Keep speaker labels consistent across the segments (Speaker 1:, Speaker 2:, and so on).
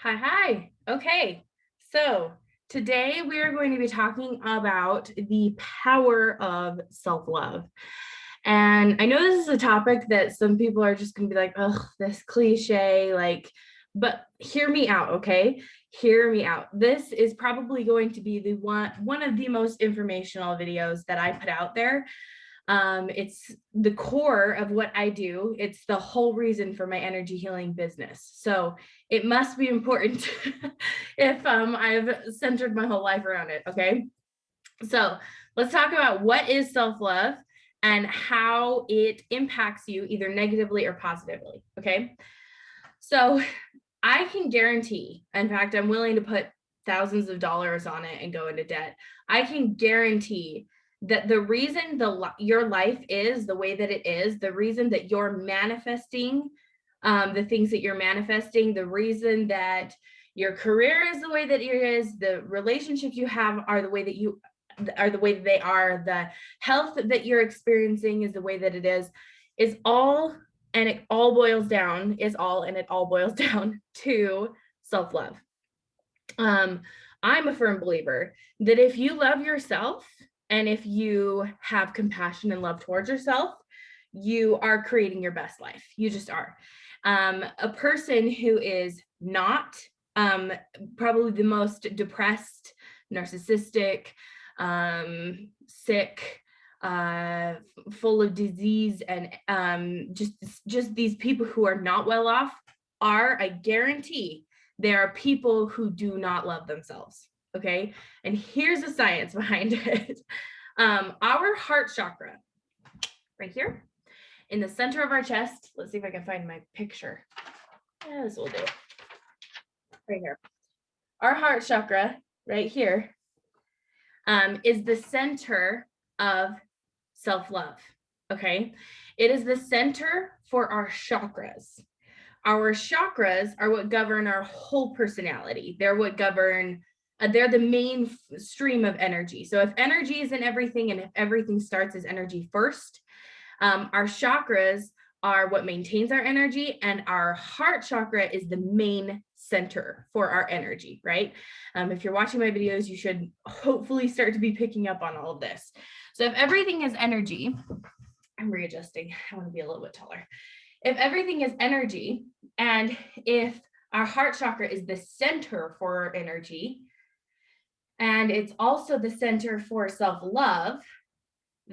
Speaker 1: Hi. Okay. So today we are going to be talking about the power of self-love. And I know this is a topic that some people are just going to be like, oh, this cliche, but hear me out, okay? Hear me out. This is probably going to be the one of the most informational videos that I put out there. It's the core of what I do. It's the whole reason for my energy healing business. So it must be important if I've centered my whole life around it. Okay. So let's talk about what is self-love and how it impacts you either negatively or positively. Okay. So I can guarantee, in fact, I'm willing to put thousands of dollars on it and go into debt. I can guarantee that the reason your life is the way that it is, the reason that you're manifesting the things that you're manifesting, the reason that your career is the way that it is, the relationships you have are the way that they are, the health that you're experiencing is the way that it is all, and it all boils down to self-love. I'm a firm believer that if you love yourself and if you have compassion and love towards yourself, you are creating your best life. You just are. A person who is not probably the most depressed, narcissistic, sick, full of disease, and just these people who are not well off are, I guarantee, there are people who do not love themselves. Okay. And here's the science behind it. Our heart chakra, right here in the center of our chest. Let's see if I can find my picture. Yeah, this will do. Right here. Our heart chakra, right here, is the center of self-love. Okay. It is the center for our chakras. Our chakras are what govern our whole personality. They're what govern, they're the main stream of energy. So if energy is in everything and if everything starts as energy first, our chakras are what maintains our energy, and our heart chakra is the main center for our energy, right? If you're watching my videos, you should hopefully start to be picking up on all of this. So if everything is energy, I'm readjusting. I want to be a little bit taller. If everything is energy, and if our heart chakra is the center for our energy, and it's also the center for self-love,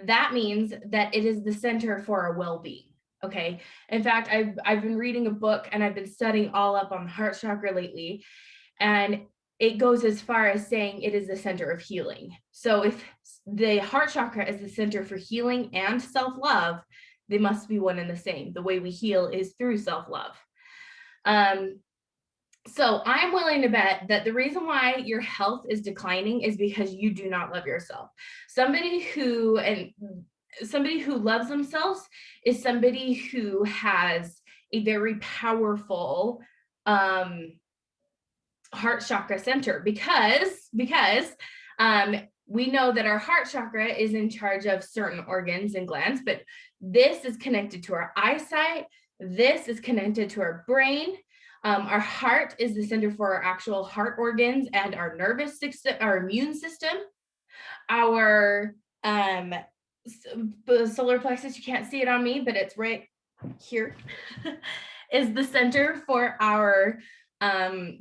Speaker 1: that means that it is the center for our well-being. Okay. In fact, I've been reading a book and I've been studying all up on the heart chakra lately, and it goes as far as saying it is the center of healing. So if the heart chakra is the center for healing and self-love, they must be one and the same. The way we heal is through self-love. So I'm willing to bet that the reason why your health is declining is because you do not love yourself. Somebody who loves themselves is somebody who has a very powerful heart chakra center, because we know that our heart chakra is in charge of certain organs and glands, but this is connected to our eyesight. This is connected to our brain. Our heart is the center for our actual heart organs and our nervous system, our immune system. Our solar plexus, you can't see it on me, but it's right here, is the center for our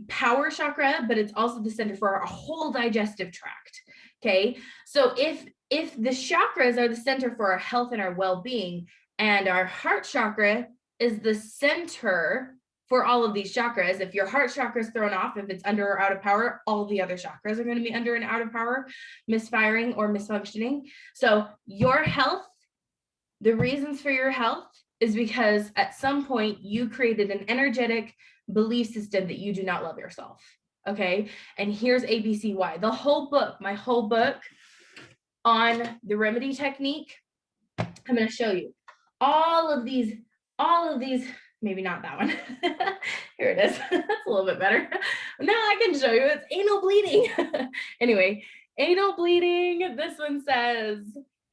Speaker 1: power chakra, but it's also the center for our whole digestive tract. Okay, so if the chakras are the center for our health and our well-being, and our heart chakra is the center for all of these chakras, if your heart chakra is thrown off, if it's under or out of power, all the other chakras are going to be under and out of power, misfiring or misfunctioning. So your health, the reasons for your health is because at some point you created an energetic belief system that you do not love yourself. Okay. And here's ABCY. The whole book, my whole book on the remedy technique, I'm going to show you all of these, maybe not that one. Here it is. That's a little bit better. Now I can show you it's anal bleeding. Anyway, anal bleeding. This one says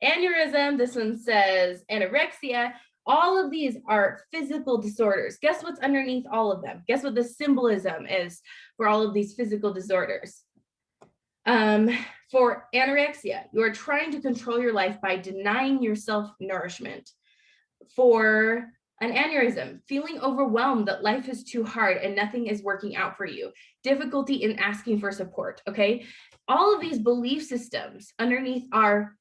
Speaker 1: aneurysm. This one says anorexia. All of these are physical disorders. Guess what's underneath all of them? Guess what the symbolism is for all of these physical disorders? For anorexia, you are trying to control your life by denying yourself nourishment. For an aneurysm, feeling overwhelmed that life is too hard and nothing is working out for you. Difficulty in asking for support, okay? All of these belief systems underneath our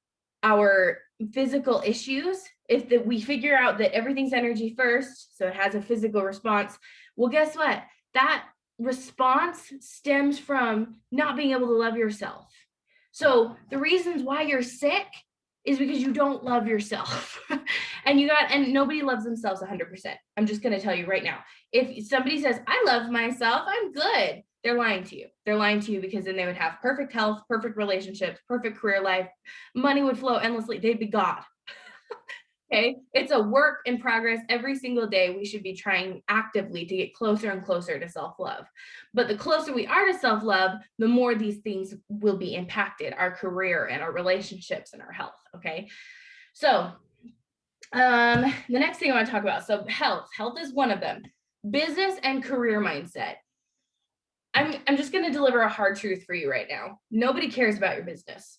Speaker 1: physical issues, if we figure out that everything's energy first, so it has a physical response, well, guess what? That response stems from not being able to love yourself. So the reasons why you're sick is because you don't love yourself. and nobody loves themselves 100%. I'm just going to tell you right now. If somebody says, I love myself, I'm good, they're lying to you. They're lying to you because then they would have perfect health, perfect relationships, perfect career life, money would flow endlessly. They'd be God. Okay, it's a work in progress. Every single day we should be trying actively to get closer and closer to self-love. But the closer we are to self-love, the more these things will be impacted, our career and our relationships and our health. Okay, so the next thing I want to talk about, so health is one of them. Business and career mindset. I'm just going to deliver a hard truth for you right now. Nobody cares about your business.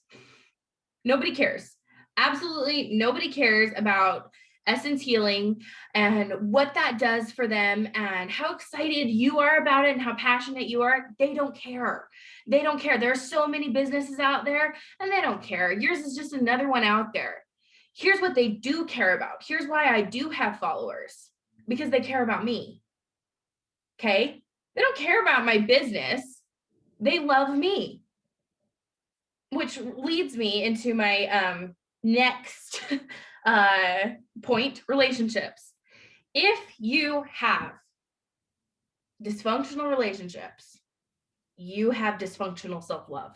Speaker 1: Nobody cares. Absolutely nobody cares about Essence Healing and what that does for them and how excited you are about it and how passionate you are. They don't care. They don't care. There are so many businesses out there and they don't care. Yours is just another one out there. Here's what they do care about. Here's why I do have followers, because they care about me. Okay? They don't care about my business. They love me. Which leads me into my next point, relationships. If you have dysfunctional relationships, you have dysfunctional self-love.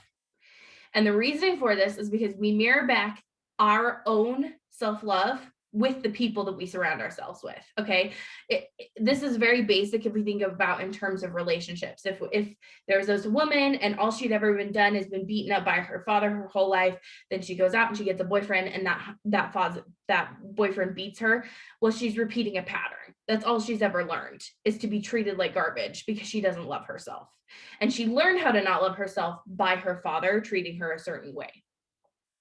Speaker 1: And the reason for this is because we mirror back our own self-love with the people that we surround ourselves with. Okay, this is very basic if we think about in terms of relationships. If there's this woman and all she'd ever been done has been beaten up by her father her whole life, then she goes out and she gets a boyfriend and that boyfriend beats her, well, she's repeating a pattern. That's all she's ever learned, is to be treated like garbage because she doesn't love herself. And she learned how to not love herself by her father treating her a certain way.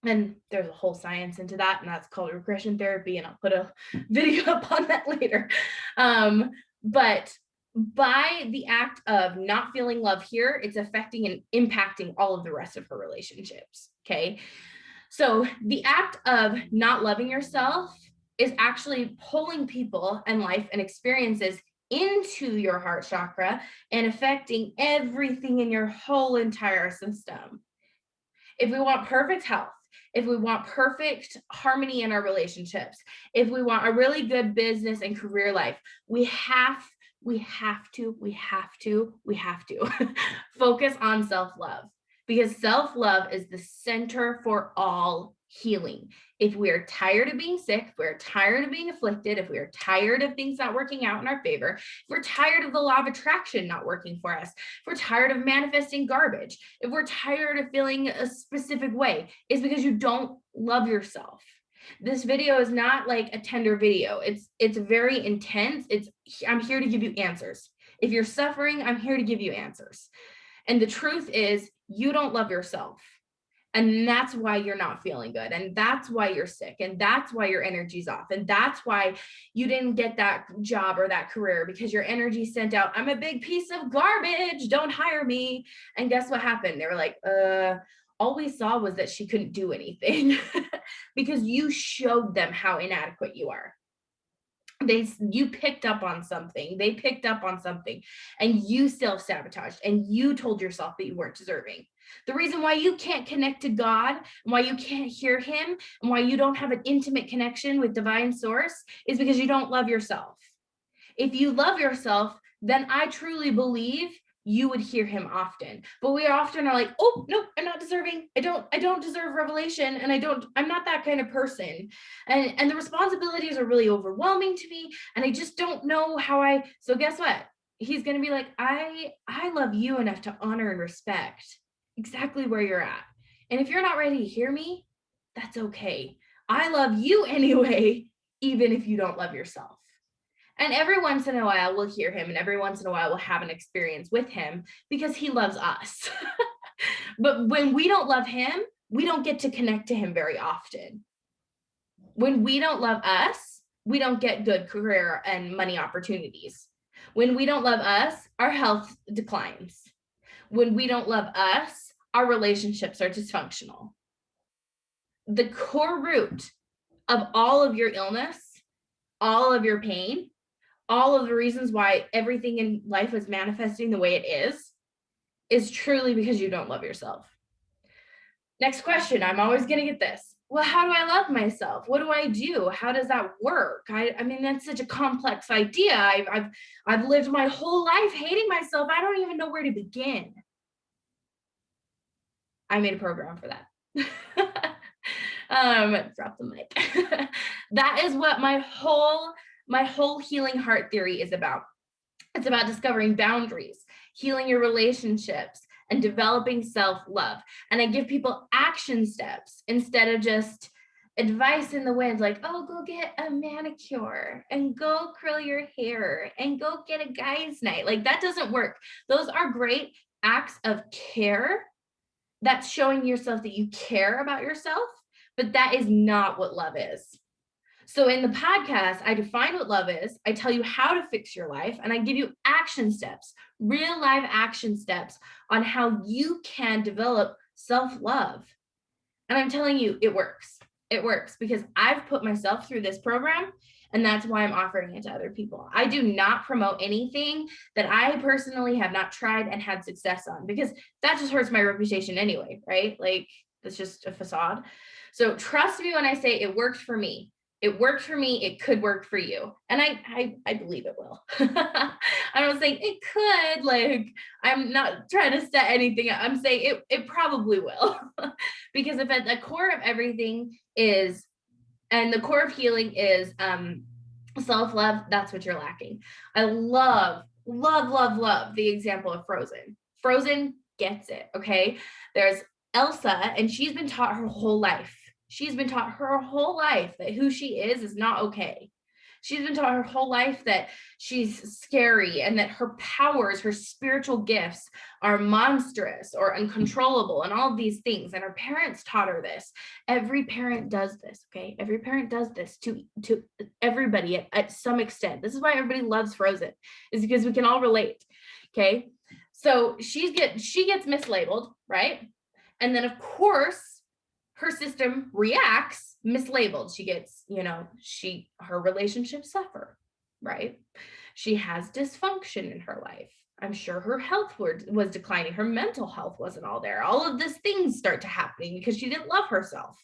Speaker 1: And there's a whole science into that, and that's called regression therapy, and I'll put a video up on that later. But by the act of not feeling love here, it's affecting and impacting all of the rest of her relationships. Okay, so the act of not loving yourself is actually pulling people and life and experiences into your heart chakra and affecting everything in your whole entire system. If we want perfect health, if we want perfect harmony in our relationships, if we want a really good business and career life, we have to focus on self-love, because self-love is the center for all healing. If we are tired of being sick, if we're tired of being afflicted, if we are tired of things not working out in our favor, if we're tired of the law of attraction not working for us, if we're tired of manifesting garbage, if we're tired of feeling a specific way, it's because you don't love yourself. This video is not like a tender video. It's very intense. I'm here to give you answers. If you're suffering, I'm here to give you answers. And the truth is, you don't love yourself. And that's why you're not feeling good. And that's why you're sick. And that's why your energy's off. And that's why you didn't get that job or that career, because your energy sent out, I'm a big piece of garbage, don't hire me. And guess what happened? They were like, all we saw was that she couldn't do anything because you showed them how inadequate you are. You picked up on something, they picked up on something, and you self-sabotaged and you told yourself that you weren't deserving. The reason why you can't connect to God, and why you can't hear him, and why you don't have an intimate connection with divine source is because you don't love yourself. If you love yourself, then I truly believe you would hear him often. But we often are like, oh, no, I'm not deserving. I don't deserve revelation. And I'm not that kind of person. And the responsibilities are really overwhelming to me. And I just don't know how so guess what? He's going to be like, I love you enough to honor and respect exactly where you're at. And if you're not ready to hear me, that's okay. I love you anyway. even if you don't love yourself. And every once in a while, we'll hear him, and every once in a while, we'll have an experience with him because he loves us. But when we don't love him, we don't get to connect to him very often. When we don't love us, we don't get good career and money opportunities. When we don't love us, our health declines. When we don't love us, our relationships are dysfunctional. The core root of all of your illness, all of your pain, all of the reasons why everything in life is manifesting the way it is truly because you don't love yourself. Next question. I'm always going to get this. Well, how do I love myself? What do I do? How does that work? I mean, that's such a complex idea. I've lived my whole life hating myself. I don't even know where to begin. I made a program for that. Drop the mic. That is what my whole healing heart theory is about. It's about discovering boundaries, healing your relationships, and developing self-love. And I give people action steps instead of just advice in the wind, like, oh, go get a manicure and go curl your hair and go get a guy's night. Like, that doesn't work. Those are great acts of care. That's showing yourself that you care about yourself, but that is not what love is. So in the podcast, I define what love is, I tell you how to fix your life, and I give you action steps, real life action steps on how you can develop self-love. And I'm telling you, it works. It works because I've put myself through this program, and that's why I'm offering it to other people. I do not promote anything that I personally have not tried and had success on, because that just hurts my reputation anyway, right? Like, that's just a facade. So trust me when I say it worked for me. It worked for me. It could work for you. And I believe it will. I'm not saying it could, like, I'm not trying to set anything up. I'm saying it probably will. Because if at the core of everything is, and the core of healing is self-love, that's what you're lacking. I love the example of Frozen. Frozen gets it, okay? There's Elsa, and she's been taught her whole life. She's been taught her whole life that who she is not okay. She's been taught her whole life that she's scary and that her powers, her spiritual gifts are monstrous or uncontrollable and all of these things. And her parents taught her this. Every parent does this, okay? Every parent does this to everybody at some extent. This is why everybody loves Frozen, is because we can all relate, okay? So she gets mislabeled, right? And then of course, her system reacts mislabeled. She gets, her relationships suffer, right? She has dysfunction in her life. I'm sure her health was declining. Her mental health wasn't all there. All of these things start to happening because she didn't love herself.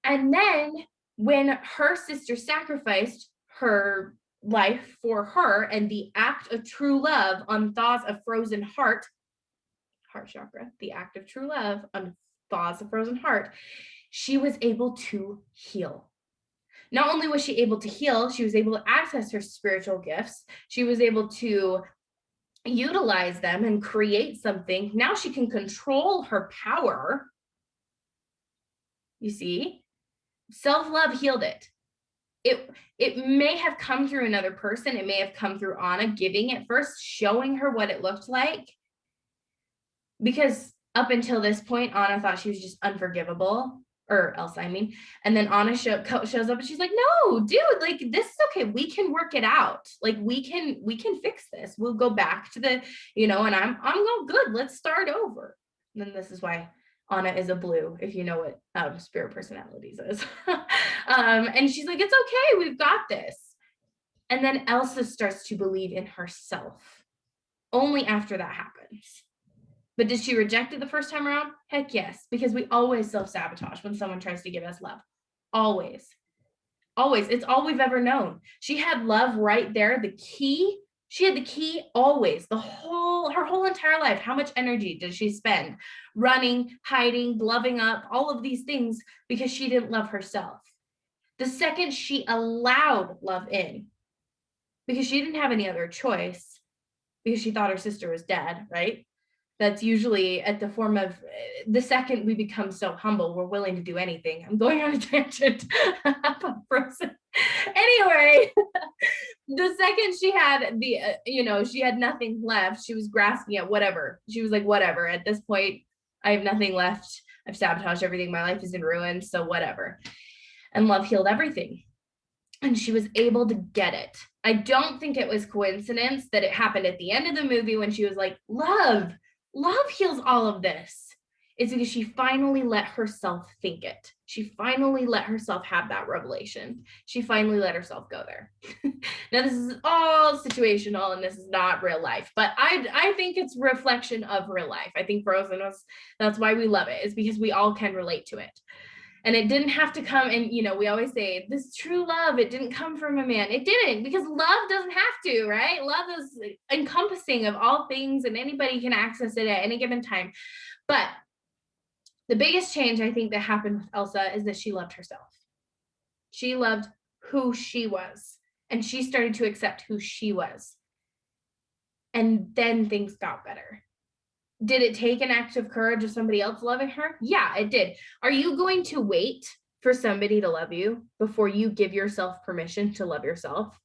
Speaker 1: And then when her sister sacrificed her life for her, and the act of true love unthaws a frozen heart chakra, the act of true love unthaws a frozen heart, she was able to heal. Not only was she able to heal, she was able to access her spiritual gifts. She was able to utilize them and create something. Now she can control her power. You see, self-love healed it. It may have come through another person. It may have come through Anna giving it first, showing her what it looked like. Because up until this point, Anna thought she was just unforgivable, or Elsa, I mean. And then Anna shows up and she's like, no, dude, like, this is okay. We can work it out. Like, we can fix this. We'll go back to the, and I'm all good. Let's start over. And then this is why Anna is a blue, if you know what spirit personalities is. And she's like, it's okay. We've got this. And then Elsa starts to believe in herself. Only after that happens. But did she reject it the first time around? Heck yes, because we always self-sabotage when someone tries to give us love. Always. Always. It's all we've ever known. She had love right there, the key. She had the key always, her whole entire life. How much energy did she spend running, hiding, gloving up, all of these things because she didn't love herself? The second she allowed love in, because she didn't have any other choice, because she thought her sister was dead, right? That's usually at the form of the second we become so humble, we're willing to do anything. I'm going on a tangent. Frozen. Anyway, the second she had she had nothing left, she was grasping at whatever. She was like, whatever. At this point, I have nothing left. I've sabotaged everything. My life is in ruins. So whatever. And love healed everything. And she was able to get it. I don't think it was coincidence that it happened at the end of the movie when she was like, love heals all of this. It's because she finally let herself think it. She finally let herself have that revelation. She finally let herself go there. Now, this is all situational and this is not real life, but I think it's reflection of real life. I think Frozen that's why we love it, is because we all can relate to it. And it didn't have to come, and we always say this true love, it didn't come from a man. It didn't, because love doesn't have to, right? Love is encompassing of all things and anybody can access it at any given time. But the biggest change I think that happened with Elsa is that she loved herself. She loved who she was, and she started to accept who she was. And then things got better. Did it take an act of courage of somebody else loving her? Yeah, it did. Are you going to wait for somebody to love you before you give yourself permission to love yourself?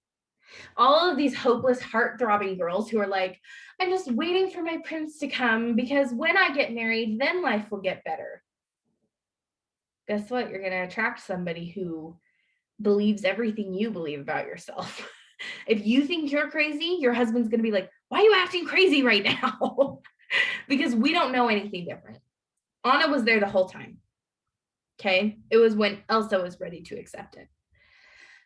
Speaker 1: All of these hopeless, heart-throbbing girls who are like, I'm just waiting for my prince to come because when I get married, then life will get better. Guess what? You're going to attract somebody who believes everything you believe about yourself. If you think you're crazy, your husband's going to be like, why are you acting crazy right now? Because we don't know anything different. Anna was there the whole time. Okay. It was when Elsa was ready to accept it.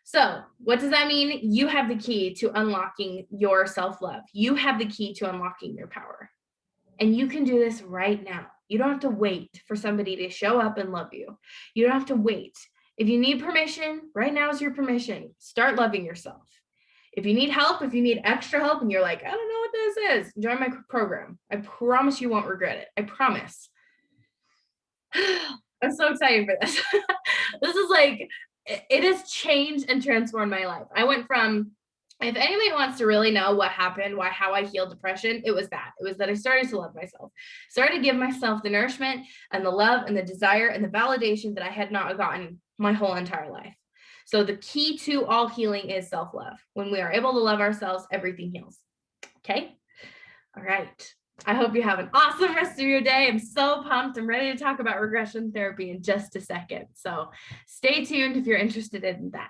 Speaker 1: So what does that mean? You have the key to unlocking your self-love. You have the key to unlocking your power. And you can do this right now. You don't have to wait for somebody to show up and love you. You don't have to wait. If you need permission, right now is your permission. Start loving yourself. If you need help, if you need extra help and you're like, I don't know what this is, join my program. I promise you won't regret it. I promise. I'm so excited for this. This is like, it has changed and transformed my life. I went from, if anybody wants to really know what happened, how I healed depression, it was that I started to love myself, started to give myself the nourishment and the love and the desire and the validation that I had not gotten my whole entire life. So the key to all healing is self-love. When we are able to love ourselves, everything heals. Okay? All right. I hope you have an awesome rest of your day. I'm so pumped. I'm ready to talk about regression therapy in just a second. So stay tuned if you're interested in that.